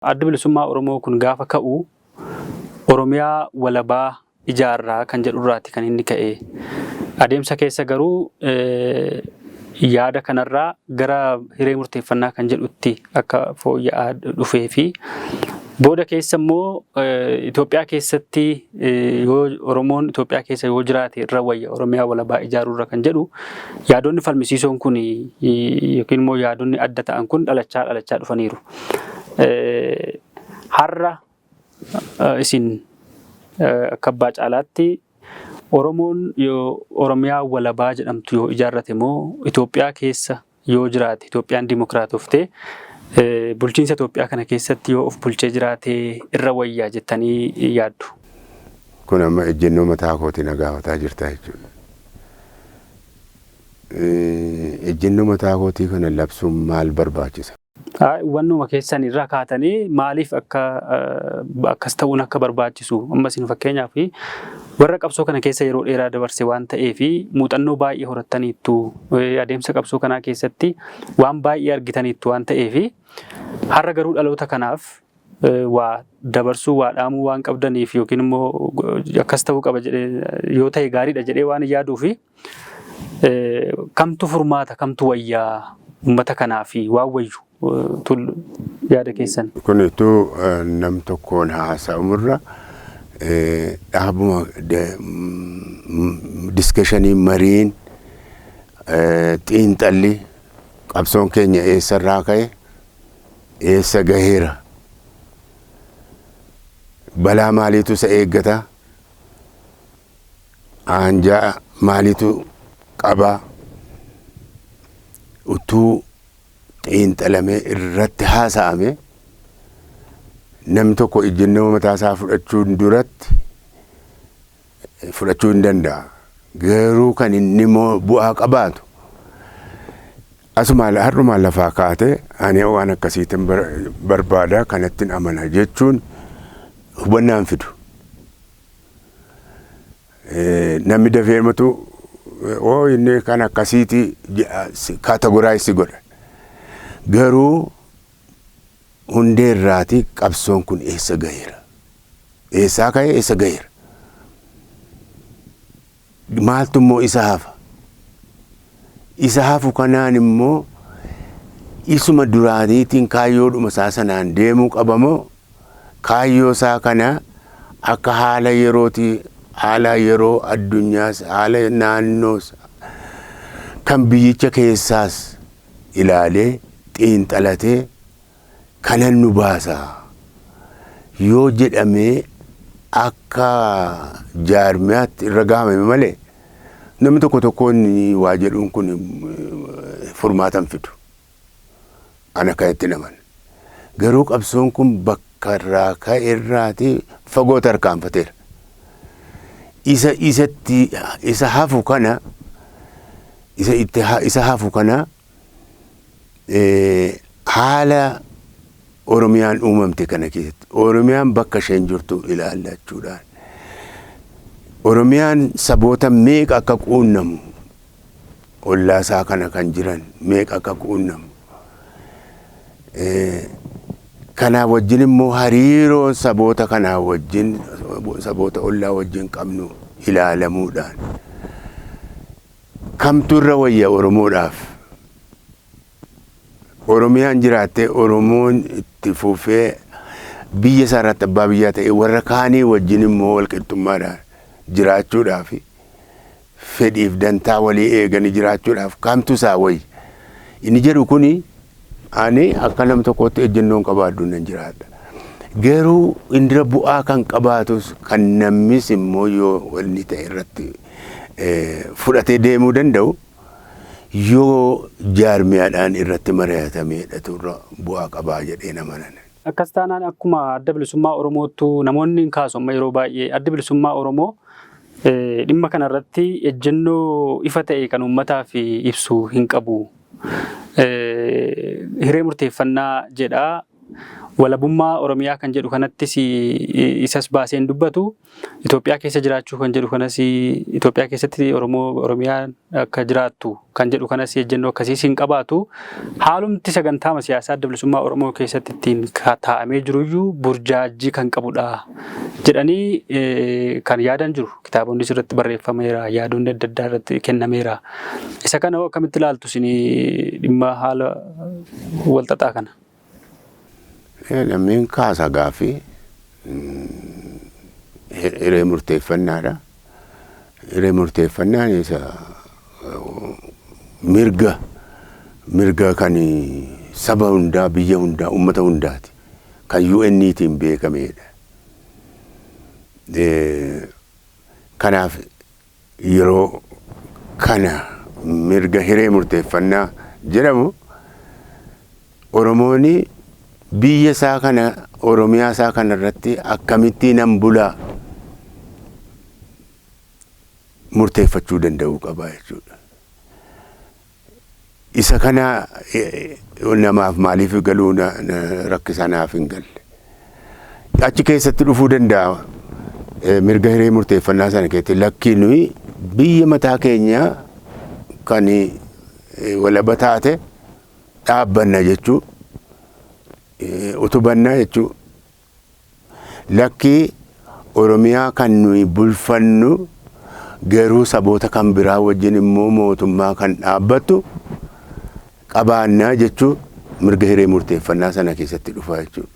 Adda bilisummaa Oromoo kun gaafa ka'u Oromiyaa walabaa ijaarraa kan jedhurraati kan inni ka'e. Adeemsa keessa garuu yaada kanarraa gara hiree murteeffannaa kan jedhutti akka fooyya'aa dhufee fi booda keessa immoo Itoophiyaa keessatti yoo Oromoon Itoophiyaa keessa yoo jiraate irra wayya Oromiyaa walabaa ijaarurra kan jedhu yaadonni falmisiisoon kun yookiin immoo yaadonni adda ta'an kun dhalachaa dhufaniiru. Har'a isin akka abbaa caalaatti Oromoon yoo Oromiyaa walabaa jedhamtu yoo ijaarrate moo Itoophiyaa keessa yoo jiraate Itoophiyaan dimokiraatoftee bulchiinsa Itoophiyaa kana keessatti yoo of bulchee jiraate irra wayyaa jettanii yaaddu? Kun amma ejjennoo mataa kootii na gaafataa jirta jechuudha. Ejjennoo mataa kootii kana labsuun maal barbaachisa? Wannuma keessan irraa kaatanii maaliif akkas ta'uun akka barbaachisu amma isin fakkeenyaaf warra qabsoo kana keessa yeroo dheeraa dabarse waan ta'eef muuxannoo baay'ee horattaniittu adeemsa qabsoo kanaa keessatti waan baay'ee argitaniittu waan ta'eef har'a garuu dhaloota kanaaf waa dabarsuu waa dhaamuu waan qabdaniif yookiin immoo akkas ta'uu qaba jedhee yoo ta'e gaariidha jedhee waan yaaduuf kamtu furmaata kamtu wayyaa uummata kanaaf waan wayyu yaada keessan? Kun ituu nam tokkoon haasa'umurra dhaabuma diskashanii mariin xiinxalli qabsoon keenya eessarraa ka'e eessa gaheera balaa maaliitu isa eeggata aanjaa maaliitu qaba utuu xiinxalamee irratti haasa'ame namni tokko ejjennoo mataasaa fudhachuu hin danda'a. Garuu kan inni bu'aa qabaatu asumaan har'umaan lafaa kaatee ani waan akkasiitiin barbaada kanattiin amana jechuun hubannaan fidu. Namni dafeematu inni kan akkasiiti kaatagoraayizi godha. Garuu hundeerraati qabsoon kun eessa gaheera? Eessaa ka'e eessa gaheera? Maaltu immoo isa hafa? Isa hafu kanaan immoo isuma duraaniitiin kaayyoodhuma isaa sanaan deemuu qabamoo kaayyoo isaa kana akka haala yerootii haala yeroo addunyaas haala naannoos kan biyyicha keessaas ilaalee xiinxalatee kanan nu baasa yoo jedhamee akka jaarmiyaatti irra gahamame malee namni tokkoon waa jedhuun kun furmaatan fidu. Ana kanatti naman. Garuu qabsoon kun bakka irraa ka'e irraati fagoo tarkaanfateera. Isa hafu kana haala Oromiyaan uumamte kana keessatti Oromiyaan bakka isheen jirtu ilaallachuudhaan Oromiyaan saboota meeqa akka quunnamu ollaasaa kana kan jiran meeqa akka quunnamu kanaa wajjin immoo hariiroo saboota kanaa wajjin saboota ollaa wajjin qabnu ilaalamuudhaan kamtu irra wayya Oromoodhaaf Oromiyaan jiraattee Oromoon itti fufee biyya isaa irratti abbaa biyyaa ta'e warra kaanii wajjin immoo walqixxummaadhaan jiraachuudhaaf fedhiif dantaa walii eeganii jiraachuudhaaf kamtu isaa wayya inni jedhu kuni ani akka nam tokkotti ejjennoon qabaadhu nan jiraadha. Garuu indira bu'aa kan qabaatus kan namnis immoo yoo walni ta'e irratti fudhatee deemuu danda'u yoo jaarmiyaadhaan irratti mari'atameedha turre bu'aa qabaa jedhee namanan. Akkas taanaan akkuma adda bilisummaa Oromoottu namoonni hin kaasu amma yeroo baay'ee adda bilisummaa Oromoo dhimma kanarratti ejjennoo ifa ta'e kan uummataaf ibsu hin qabu. Hiree murteeffannaa jedhaa walabummaa Oromiyaa kan jedhu kanattis isas baaseen dubbatu Itoophiyaa keessa jiraachuu kan jedhu kanas Itoophiyaa keessatti Oromiyaan akka jiraattu kan jedhu kanas ejjennoo akkasii hin qabaatu haalumti sagantaa siyaasaa adda bilisummaa Oromoo keessatti ittiin taa'amee jiruyyuu burjaajii kan qabudha jedhanii kan yaadan jiru kitaabonni irratti barreeffameera yaadonni adda addaa irratti kennameera isa kana akkamitti ilaaltu isin dhimma haala walxaxaa kana. Lammiin kaasa gaafii hiree murteeffannaadha. Hiree murteeffannaan isa mirga kan saba hundaa, biyya hundaa, uummata hundaati. Kan UN'tiin beekamedha. Kanaaf yeroo kana mirga hiree murteeffannaa jedhamu Oromooni biyya isaa kana Oromiyaa isaa kana irratti akkamitti nan bulaa murteeffachuu danda'uu qaba jechuudha. Isa kana namaaf maaliif galuu rakkisa naaf hin galle. Achi keessatti dhufuu danda'a mirga hiree murteeffannaa sana keessatti lakkii nuyi biyya mataa keenya kan walaba taate dhaabbanna jechuudha. Utubannaa jechuun lakkii Oromiyaa kan nuyi bulfannu garuu saboota kan biraa wajjin immoo mootummaa kan dhaabbattu qabaannaa jechuun mirga hiree murteeffannaa sana keessatti dhufa jechuudha.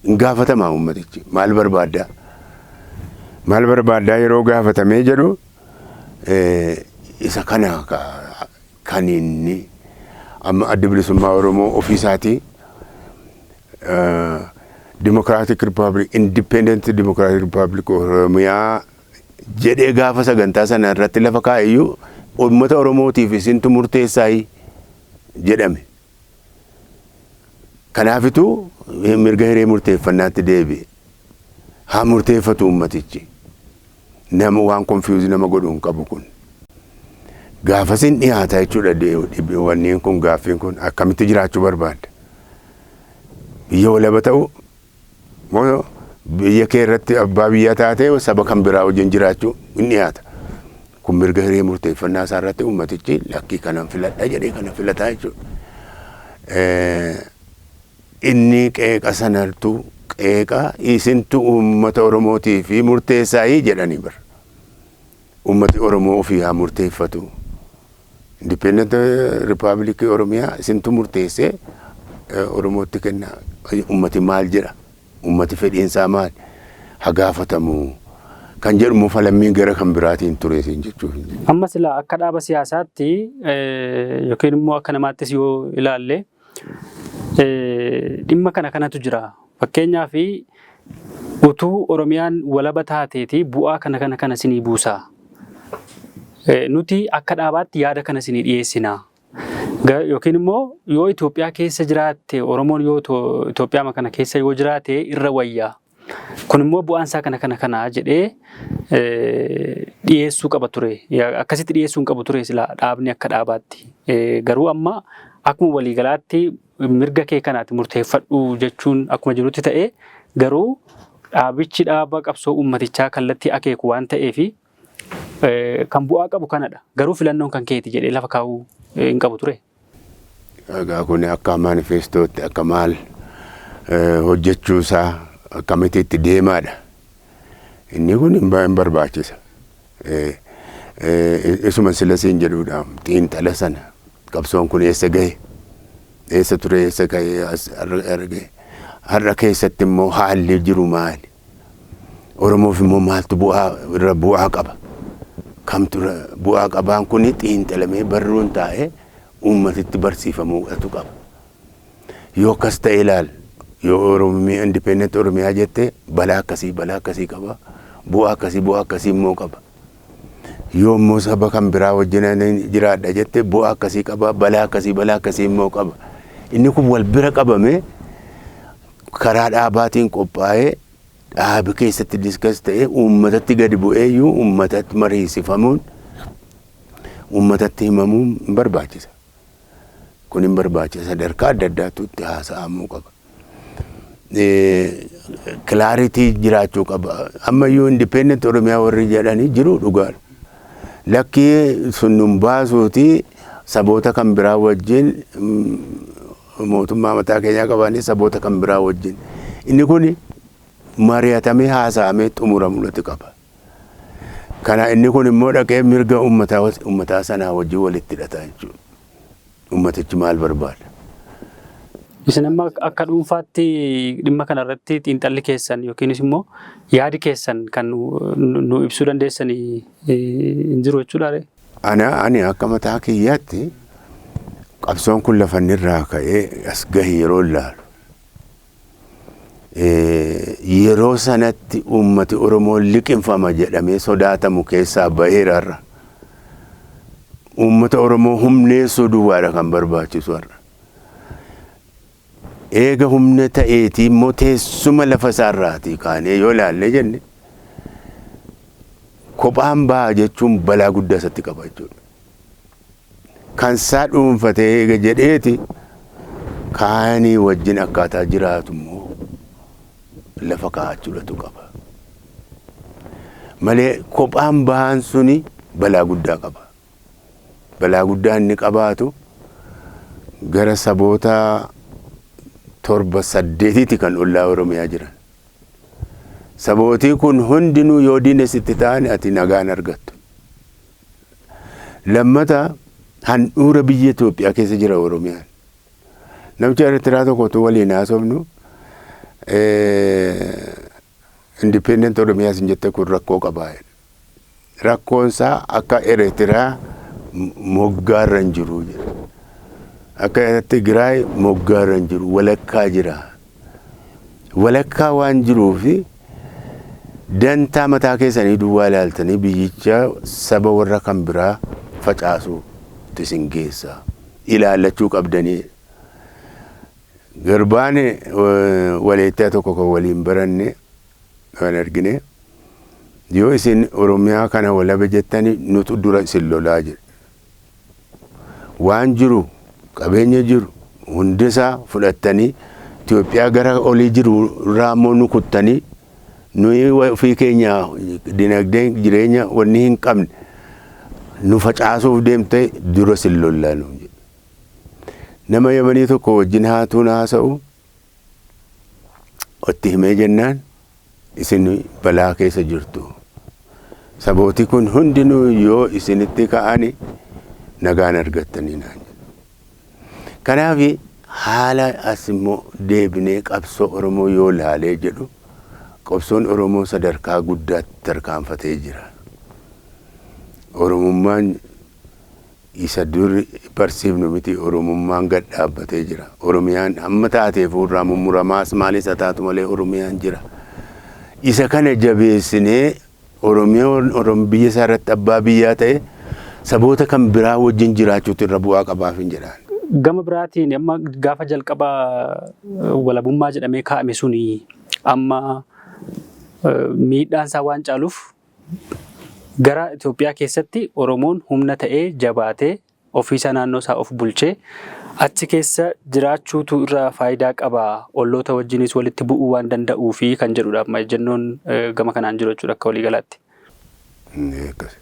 Hin gaafatamaa uummatichi maal barbaaddaa? Maal barbaaddaa yeroo gaafatamee jedhu isa kana kan inni amma adda bilisummaa Oromoo ofiisaatii Democratic Republic, Independent Democratic Republic Oromiyaa jedhee gaafa sagantaa sana irratti lafa kaa'eyyuu uummata Oromootiif isintu murteessaayi jedhame. Kanaafituu mirga hiree murteeffannaatti deebi'e. Haa murteeffatu uummatichi. Nama waan confuse nama godhu hin qabu kun. Gaafasin dhiyaata jechuudha wanneen kun gaaffiin kun akkamitti jiraachuu barbaadda? Biyya walaba ta'u moo biyya kee irratti abbaa biyyaa taate saba kan biraa wajjin jiraachuu hin dhiyaata. Kun mirga hiree murteeffannaa isaa irratti uummatichi lakkii kanan filadha jedhee kana filataa jechuudha. Inni qeeqa sanartu qeeqa isintu uummata Oromootii fi murteessaayii jedhanii bara. Uummati Oromoo ofii haa murteeffatu. Independent Republic Oromiyaa isintu murteessee Oromootti kenna. Uummati maal jedha? Uummati fedhiinsaa maal? Haa gaafatamu. Kan jedhamu falammiin gara kan biraatiin ture jechuudha. Amma sila akka dhaaba siyaasaatti yookiin immoo akka namaattis yoo ilaalle dhimma kanatu jira. Fakkeenyaaf utuu Oromiyaan walaba taateeti bu'aa kana sinii buusaa. Nuti akka dhaabaatti yaada kana sinii dhiyeessina. Yookiin immoo yoo Itoophiyaa keessa jiraatte Oromoon yoo Itoophiyaa kana keessa yoo jiraate irra wayyaa. Kun immoo bu'aan isaa kana jedhee dhiyeessuu qaba ture. Akkasitti dhiyeessuu hin qabu ture sila dhaabni akka dhaabaatti. Garuu amma akkuma waliigalaatti mirga kee kanaatti murteeffadhu jechuun akkuma jirutti ta'e garuu dhaabichi dhaaba qabsoo uummatichaa kallattii akeeku waan ta'eef kan bu'aa qabu kanadha. Garuu filannoon kan keeti jedhee lafa kaa'uu hin qabu ture. Egaa kun akka manifestootti akka maal hojjechuusaa akkamitti itti deemaadha. Inni kun hin barbaachisa. Isuma silasiin jedhuudha xiinxala sana qabsoon kun eessa gahe? Eessa ture eessa gahe arge? Har'a keessatti immoo haalli jiru maali? Oromoof immoo maaltu irra bu'aa qaba? Kamtu bu'aa qabaan kun xiinxalamee barruun taa'ee uummatitti barsiifamuu qaba. Yoo akkas ta'e ilaal yoo Oromiyaa Independent Oromiyaa jette balaa akkasii qaba. Bu'aa akkasii immoo qaba. Yoo immoo saba kan biraa wajjin jiraadha jette bu'aa akkasii qaba. Balaa akkasii immoo qaba. Inni kun wal bira qabame karaa dhaabaatiin qophaa'ee dhaabi keessatti diskas ta'ee uummatatti gadi bu'eeyyuu uummatatti mariisifamuun uummatatti himamuun hin barbaachisa. Kun hin barbaachisa sadarkaa adda addaatu itti haasa'amuu qaba. Kilaaritii jiraachuu qaba. Ammayyuu independent Oromiyaa warri jedhanii jiru dhugaadha. Lakkii sun nun baasuuti saboota kan biraa wajjin mootummaa mataa keenyaa qabanii saboota kan biraa wajjin. Inni kun mari'atamee haasa'amee xumuramuu qaba. Kana inni kun immoo dhaqee mirga uummataa sanaa wajjin walitti hidhata jechuudha. Uummatichi maal barbaada? Isin amma akka dhuunfaatti dhimma kanarratti xiinxalli keessan yookiinis immoo yaadi keessan kan nu ibsuu dandeessanii hin jiru jechuudha. Ani akka mataa kiyyaatti qabsoon kun lafanirraa ka'ee as gahi yeroo ilaalu. Yeroo sanatti uummati Oromoo liqinfama jedhamee sodaatamu keessaa baheerarra. Uummata Oromoo humneessuu duwwaadha kan barbaachisu har'a. Eega humna ta'eetii immoo teessuma lafa isaarraatii kaanee yoo ilaalle jenne kophaan ba'a jechuun balaa guddaa isatti qaba jechuudha. Kan isaa dhuunfatee eega jedheeti kaanii wajjin akkaataa jiraatu immoo lafa kaa'achuudhatu qaba. Malee kophaan ba'aan suni balaa guddaa qaba. Balaa guddaa inni qabaatu gara saboota 7-8 kan ollaa Oromiyaa jiran. Sabootii kun hundinuu yoo diinesitti ta'an ati nagaan argattu. Lammata handhuura biyya Itoophiyaa keessa jira Oromiyaan. Namicha Eertiraa tokkotu waliin haasofnu independent Oromiyaa sin jette kun rakkoo qabaa. Rakkoonsaa akka Eertiraa moggaarra hin jiru jedha. Akka Tigraay moggaarra hin jiru walakkaa jira. Walakkaa waan jiruufi dantaa mataa keessanii duwwaa ilaaltanii biyyicha saba warra kan biraa facaasuu isin geessa ilaallachuu qabdanii. Garbaan waleettaa tokko kan waliin baranne kan argine yoo isin Oromiyaa kana walabe jettanii nutu dura isin lolaa jedhe. Waan jiru qabeenya jiru hundisaa fudhattanii Itoophiyaa gara olii jiru irraa immoo nu kuttanii nuyi ofii keenya dinagdee jireenya wanni hin qabne nu facaasuuf deemte dura isin lollaa nuun jedhe. Nama Yamanii tokko wajjin haatuun haasa'u itti himee jennaan isin balaa keessa jirtu. Sabooti kun hundinuu yoo isinitti ka'ani nagaan argattanii naan jedhe. Kanaaf haala as immoo deebinee qabsoo Oromoo yoo laalee jedhu qabsoon Oromoo sadarkaa guddaatti tarkaanfatee jira. Oromummaan isa dur barsiifnu miti Oromummaan gad dhaabbatee jira. Oromiyaan amma taateef irraa mummuramaas maalis haa taatu malee Oromiyaan jira. Isa kana jabeessinee Oromiyaan biyya isaa irratti abbaa biyyaa ta'e saboota kan biraa wajjin jiraachuutu irra bu'aa qabaaf hin jedhaan. Gama biraatiin amma gaafa jalqabaa walabummaa jedhamee kaa'ame suni amma miidhaan isaa waan caaluuf gara Itoophiyaa keessatti Oromoon humna ta'ee jabaatee ofiisa naannoo isaa of bulchee achi keessa jiraachuutu irraa faayidaa qaba. Olloota wajjinis walitti bu'uu waan danda'uu fi kan jedhudha amma jennoon gama kanaan jiru jechuudha akka waliigalaatti.